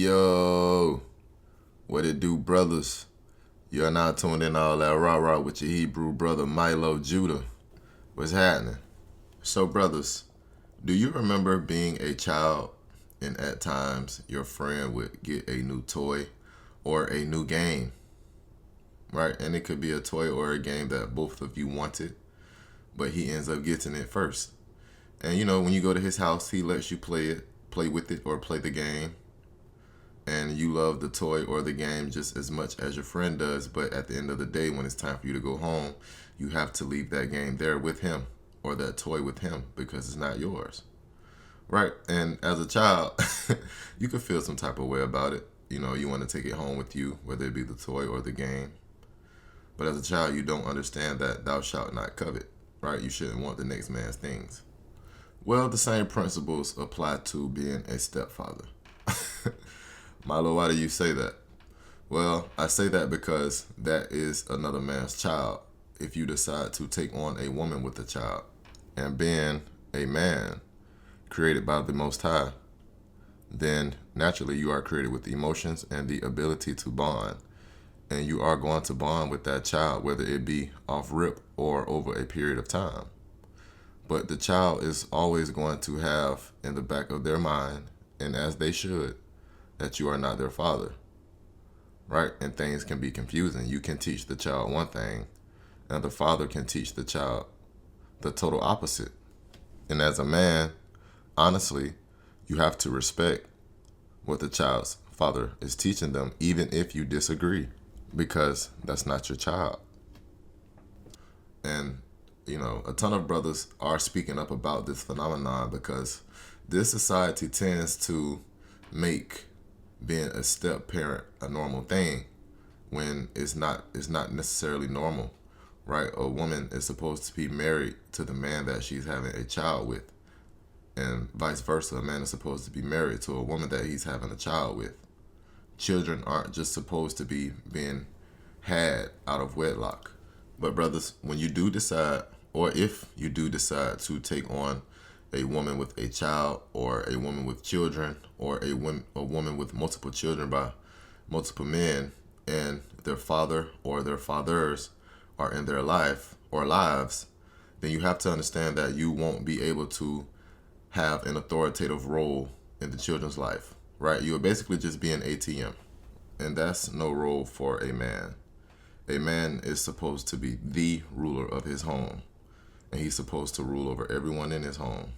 Yo, what it do, brothers? You are now tuned in all that rah-rah with your Hebrew brother Milo Judah. What's happening? So, brothers, do you remember being a child and at times your friend would get a new toy or a new game, right? And it could be a toy or a game that both of you wanted, but he ends up getting it first. And you know, when you go to his house, he lets you play with it, or play the game. And you love the toy or the game just as much as your friend does. But at the end of the day, when it's time for you to go home, you have to leave that game there with him or that toy with him because it's not yours. Right? And as a child, you could feel some type of way about it. You know, you want to take it home with you, whether it be the toy or the game. But as a child, you don't understand that thou shalt not covet, right? You shouldn't want the next man's things. Well, the same principles apply to being a stepfather. Milo, why do you say that? Well, I say that because that is another man's child if you decide to take on a woman with a child. And being a man created by the Most High, then naturally you are created with emotions and the ability to bond. And you are going to bond with that child, whether it be off rip or over a period of time. But the child is always going to have in the back of their mind, and as they should, that you are not their father, right? And things can be confusing. You can teach the child one thing, and the father can teach the child the total opposite. And as a man, honestly, you have to respect what the child's father is teaching them, even if you disagree, because that's not your child. And, you know, a ton of brothers are speaking up about this phenomenon because this society tends to make being a step parent a normal thing when it's not necessarily normal, right? A woman is supposed to be married to the man that she's having a child with, and vice versa. A man is supposed to be married to a woman that he's having a child with. Children aren't just supposed to be being had out of wedlock. But brothers, when you do decide, or if you do decide to take on a woman with a child, or a woman with children, or a woman with multiple children by multiple men, and their father or their fathers are in their life or lives, then you have to understand that you won't be able to have an authoritative role in the children's life, right? You'll basically just be an ATM, and that's no role for a man. A man is supposed to be the ruler of his home, and he's supposed to rule over everyone in his home.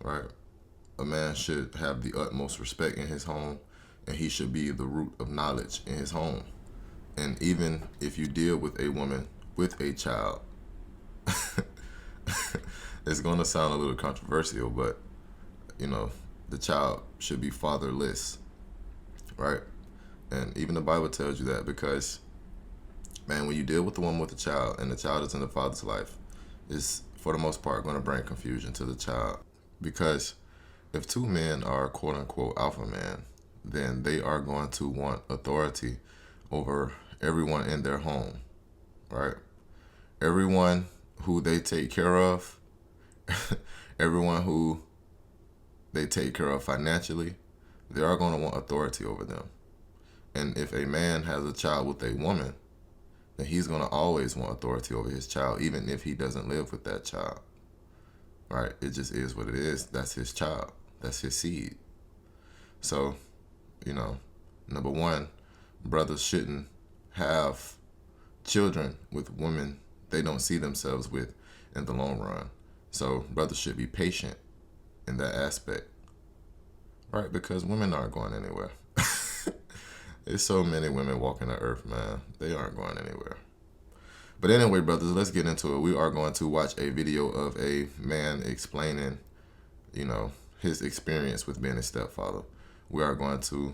Right? A man should have the utmost respect in his home, and he should be the root of knowledge in his home. And even if you deal with a woman with a child, it's going to sound a little controversial, but, you know, the child should be fatherless, right? And even the Bible tells you that because, man, when you deal with the woman with a child and the child is in the father's life, it's, for the most part, going to bring confusion to the child. Because if two men are quote unquote alpha man, then they are going to want authority over everyone in their home, right? Everyone who they take care of, everyone who they take care of financially, they are going to want authority over them. And if a man has a child with a woman, then he's going to always want authority over his child, even if he doesn't live with that child. Right? It just is what it is. That's his child. That's his seed. So, you know, number one, brothers shouldn't have children with women they don't see themselves with in the long run. So brothers should be patient in that aspect. Right? Because women aren't going anywhere. There's so many women walking the earth, man. They aren't going anywhere. But anyway, brothers, let's get into it. We are going to watch a video of a man explaining, you know, his experience with being a stepfather. We are going to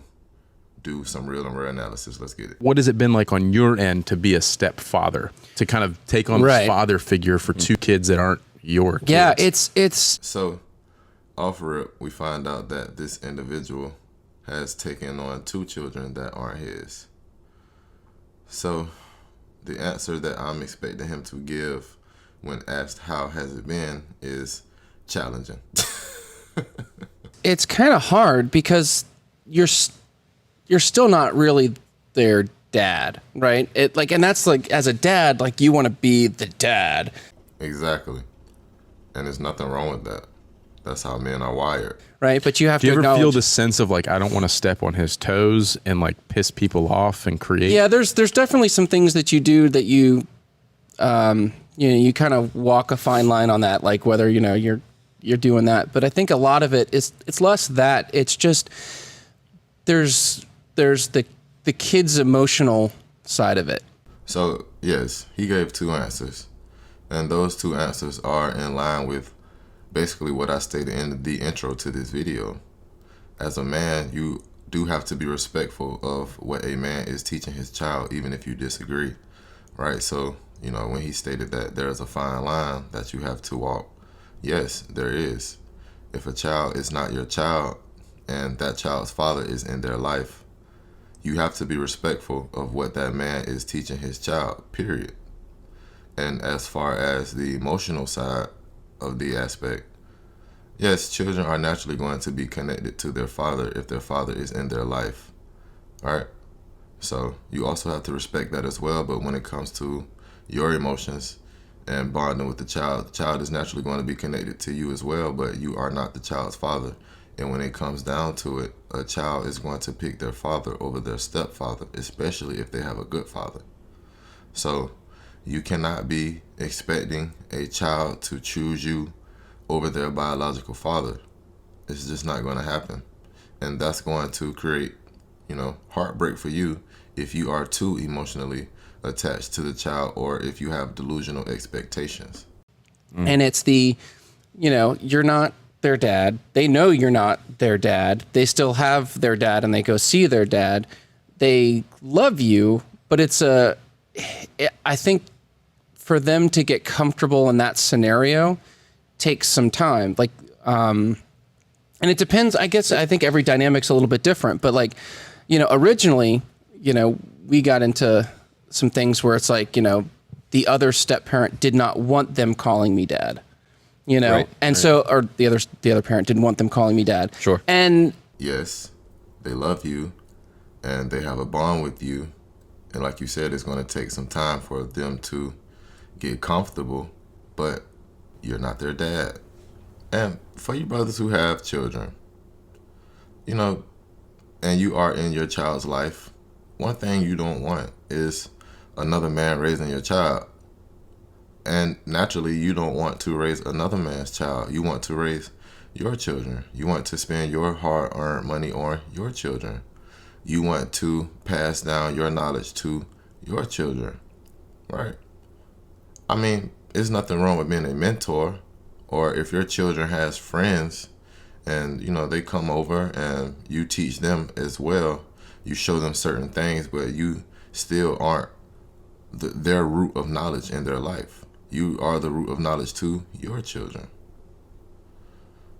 do some real and rare analysis. Let's get it. What has it been like on your end to be a stepfather, to kind of take on this father figure for two kids that aren't your kids? Yeah, it's So, off rip, we find out that this individual has taken on two children that aren't his. So, the answer that I'm expecting him to give when asked how has it been is challenging. it's kind of hard because you're still not really their dad, right? And that's like, as a dad, like, you want to be the dad. Exactly. And there's nothing wrong with that. That's how men are wired. Right, but you have Do you to ever acknowledge. feel the sense of like, I don't want to step on his toes and like piss people off and create? Yeah, there's definitely some things that you do that you you kind of walk a fine line on that, like whether you're doing that. But I think a lot of it's less that, it's just there's the kid's emotional side of it. So, yes, he gave 2 answers. And those 2 answers are in line with basically what I stated in the intro to this video. As a man, you do have to be respectful of what a man is teaching his child, even if you disagree, right? So, when he stated that there is a fine line that you have to walk, yes, there is. If a child is not your child and that child's father is in their life, you have to be respectful of what that man is teaching his child, period. And as far as the emotional side of the aspect, yes, children are naturally going to be connected to their father if their father is in their life, right? So you also have to respect that as well. But when it comes to your emotions and bonding with the child is naturally going to be connected to you as well, but you are not the child's father. And when it comes down to it, a child is going to pick their father over their stepfather, especially if they have a good father. So you cannot be expecting a child to choose you over their biological father. It's just not going to happen. And that's going to create, heartbreak for you if you are too emotionally attached to the child or if you have delusional expectations. And it's you're not their dad. They know you're not their dad. They still have their dad and they go see their dad. They love you, but I think for them to get comfortable in that scenario takes some time. Like, and it depends, I guess. I think every dynamic's a little bit different, but like, originally, we got into some things where it's like, the other step parent did not want them calling me dad, Right, and right. so, or the other parent didn't want them calling me dad. Sure. And Yes, they love you and they have a bond with you. And like you said, it's going to take some time for them to get comfortable, but you're not their dad. And for you brothers who have children, and you are in your child's life, one thing you don't want is another man raising your child. And naturally, you don't want to raise another man's child. You want to raise your children. You want to spend your hard-earned money on your children. You want to pass down your knowledge to your children, right? I mean, there's nothing wrong with being a mentor, or if your children has friends and, they come over and you teach them as well. You show them certain things, but you still aren't their root of knowledge in their life. You are the root of knowledge to your children.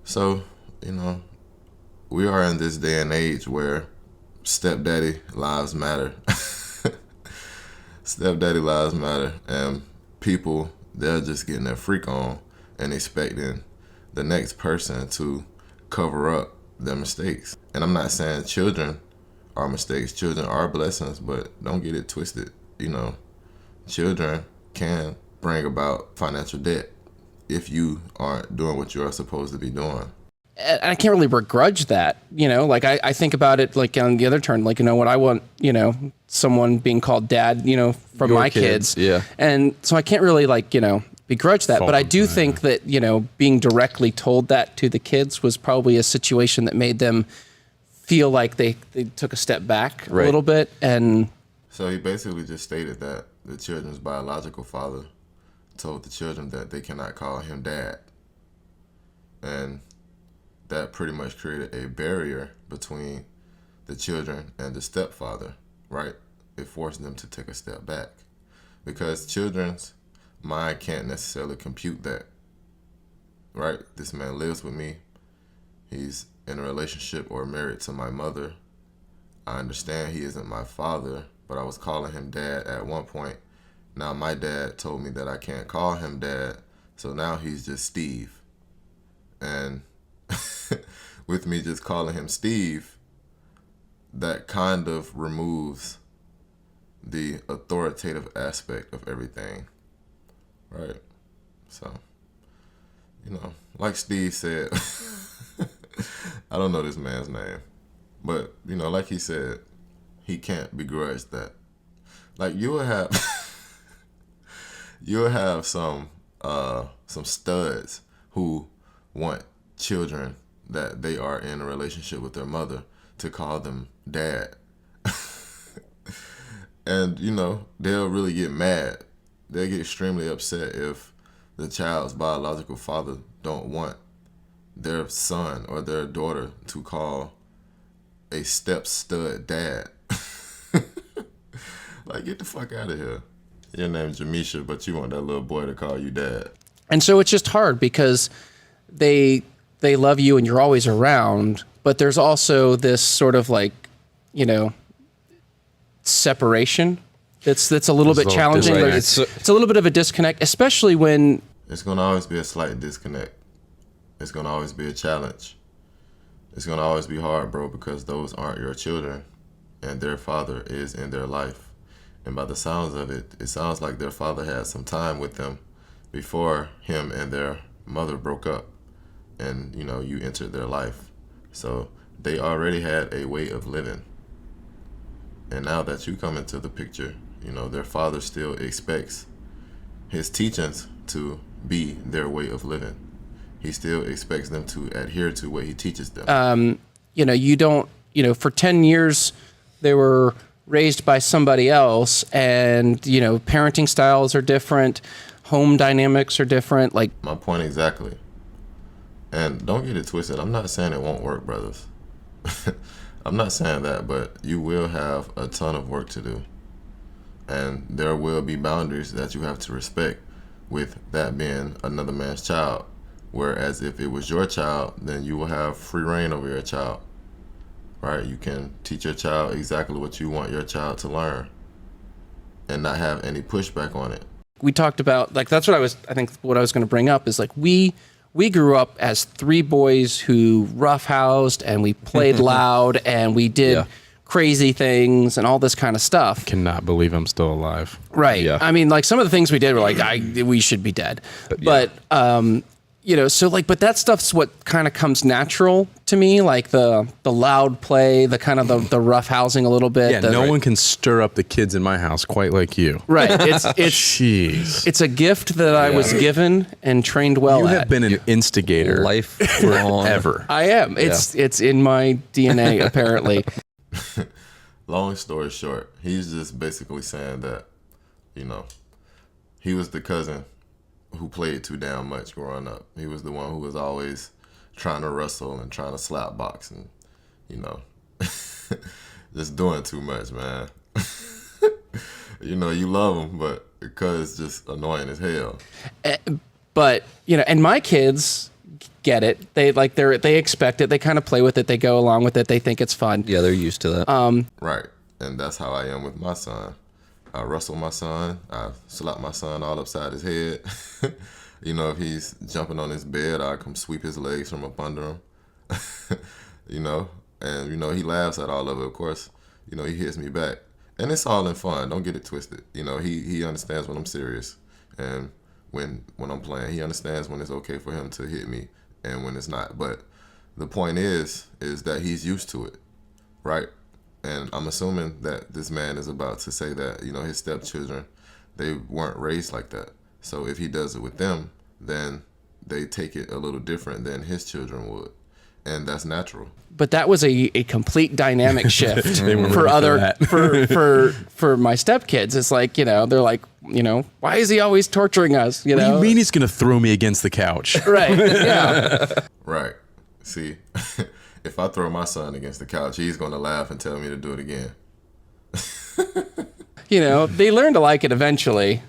So, we are in this day and age where stepdaddy lives matter. Stepdaddy lives matter. And people, they're just getting their freak on and expecting the next person to cover up their mistakes. And I'm not saying children are mistakes. Children are blessings, but don't get it twisted. Children can bring about financial debt if you aren't doing what you are supposed to be doing. And I can't really begrudge that, like I think about it like on the other turn, like, what I want, someone being called dad, from Your my kids. yeah. And so I can't really begrudge that, but I do think that, being directly told that to the kids was probably a situation that made them feel like they took a step back a little bit. And so he basically just stated that the children's biological father told the children that they cannot call him dad. And that pretty much created a barrier between the children and the stepfather, right? It forced them to take a step back because children's mind can't necessarily compute that, right? This man lives with me. He's in a relationship or married to my mother. I understand he isn't my father, but I was calling him dad at one point. Now my dad told me that I can't call him dad, so now he's just Steve. And with me just calling him Steve, that kind of removes the authoritative aspect of everything, right? So, like Steve said, I don't know this man's name, but like he said, he can't begrudge that. Like you'll have some studs who want children that they are in a relationship with their mother to call them dad. And, they'll really get mad. They'll get extremely upset if the child's biological father don't want their son or their daughter to call a step stud dad. Like, get the fuck out of here. Your name's Jamisha, but you want that little boy to call you dad. And so it's just hard because they love you and you're always around, but there's also this sort of like, separation that's a little bit challenging. Like it's a little bit of a disconnect, especially when it's going to always be a slight disconnect. It's going to always be a challenge. It's going to always be hard, bro, because those aren't your children and their father is in their life. And by the sounds of it, it sounds like their father had some time with them before him and their mother broke up and, you entered their life. So they already had a way of living. And now that you come into the picture, their father still expects his teachings to be their way of living. He still expects them to adhere to what he teaches them. You don't, for 10 years, they were raised by somebody else and, parenting styles are different. Home dynamics are different. Like my point exactly. And don't get it twisted. I'm not saying it won't work, brothers. I'm not saying that, but you will have a ton of work to do. And there will be boundaries that you have to respect with that being another man's child. Whereas if it was your child, then you will have free reign over your child. Right? You can teach your child exactly what you want your child to learn and not have any pushback on it. We talked about, like, that's what I think what I was going to bring up is like, we grew up as three boys who roughhoused and we played loud and we did crazy things and all this kind of stuff. Cannot believe I'm still alive. Right. Yeah. I mean, like some of the things we did were like, we should be dead. But, so like, but that stuff's what kind of comes natural to me, like the loud play, the kind of the roughhousing a little bit. Yeah, no one can stir up the kids in my house quite like you. Right. It's Jeez. It's a gift that I was given and trained well at. You have been an instigator lifelong ever. I am. It's in my DNA apparently. Long story short, he's just basically saying that, he was the cousin who played too damn much growing up. He was the one who was always trying to wrestle and trying to slap box and, just doing too much, man. You love him, but because it's just annoying as hell. But, and my kids get it. They expect it. They kind of play with it. They go along with it. They think it's fun. Yeah, they're used to that. Right. And that's how I am with my son. I wrestle my son. I slap my son all upside his head. If he's jumping on his bed, I come sweep his legs from up under him. And he laughs at all of it. Of course, he hits me back, and it's all in fun. Don't get it twisted. He understands when I'm serious, and when I'm playing, he understands when it's okay for him to hit me and when it's not. But the point is that he's used to it, right? And I'm assuming that this man is about to say that, his stepchildren, they weren't raised like that. So if he does it with them, then they take it a little different than his children would. And that's natural. But that was a complete dynamic shift for my stepkids. It's like, they're like, why is he always torturing us? What do you mean he's going to throw me against the couch? Right. Yeah. Right. See, if I throw my son against the couch, he's going to laugh and tell me to do it again. They learn to like it eventually,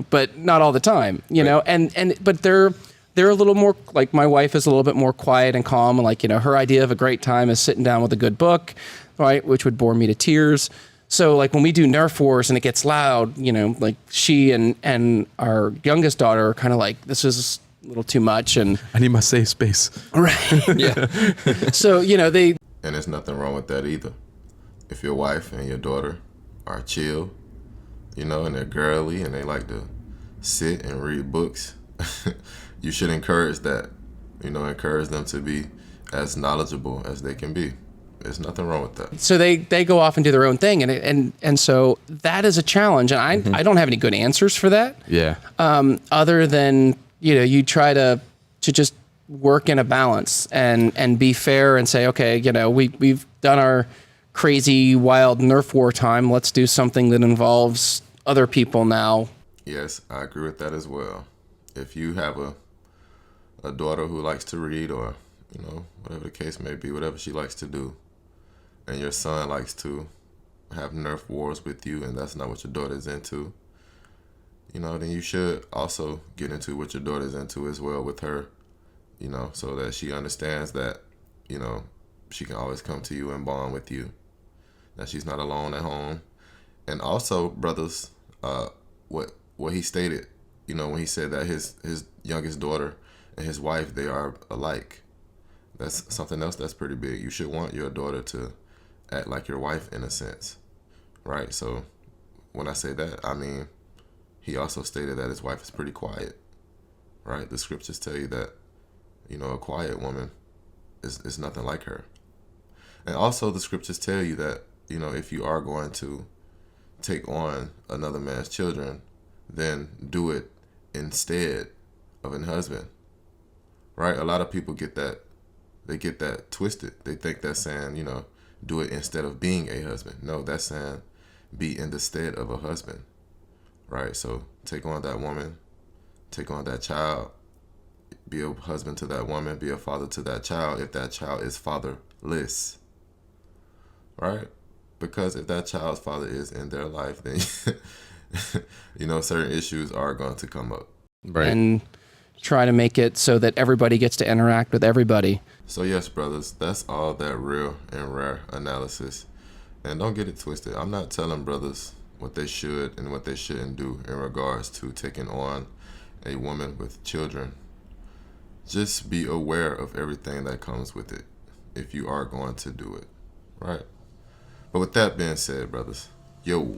but not all the time, right. But they're a little more, like my wife is a little bit more quiet and calm. And like, her idea of a great time is sitting down with a good book, right? Which would bore me to tears. So like when we do Nerf wars and it gets loud, like she and our youngest daughter are kind of like, this is a little too much. And I need my safe space. Right. Yeah. So, And there's nothing wrong with that either. if your wife and your daughter are chill, and they're girly and they like to sit and read books, you should encourage that. Encourage them to be as knowledgeable as they can be. There's nothing wrong with that. So they go off and do their own thing, and so that is a challenge, and I don't have any good answers for that. Yeah. Other than you try to just work in a balance and be fair and say, okay, we've done our crazy wild Nerf war time. Let's do something that involves other people now. Yes, I agree with that as well. If you have a daughter who likes to read, or whatever the case may be, whatever she likes to do, and your son likes to have Nerf wars with you, and that's not what your daughter is into, then you should also get into what your daughter is into as well with her, so that she understands that, she can always come to you and bond with you, that she's not alone at home. And also, brothers, what he stated, when he said that his youngest daughter and his wife, they are alike. That's something else that's pretty big. You should want your daughter to act like your wife in a sense, right? So when I say that, I mean, he also stated that his wife is pretty quiet, right? The scriptures tell you that, a quiet woman is nothing like her. And also the scriptures tell you that, if you are going to take on another man's children, then do it instead of an husband, right? A lot of people get that twisted. They think that's saying, do it instead of being a husband. No, that's saying be in the stead of a husband, right? So take on that woman, take on that child, be a husband to that woman, be a father to that child if that child is fatherless, right? Because if that child's father is in their life, then certain issues are going to come up. Right. And try to make it so that everybody gets to interact with everybody. So yes, brothers, that's all that real and rare analysis. And don't get it twisted. I'm not telling brothers what they should and what they shouldn't do in regards to taking on a woman with children. Just be aware of everything that comes with it if you are going to do it, right? But with that being said, brothers, yo.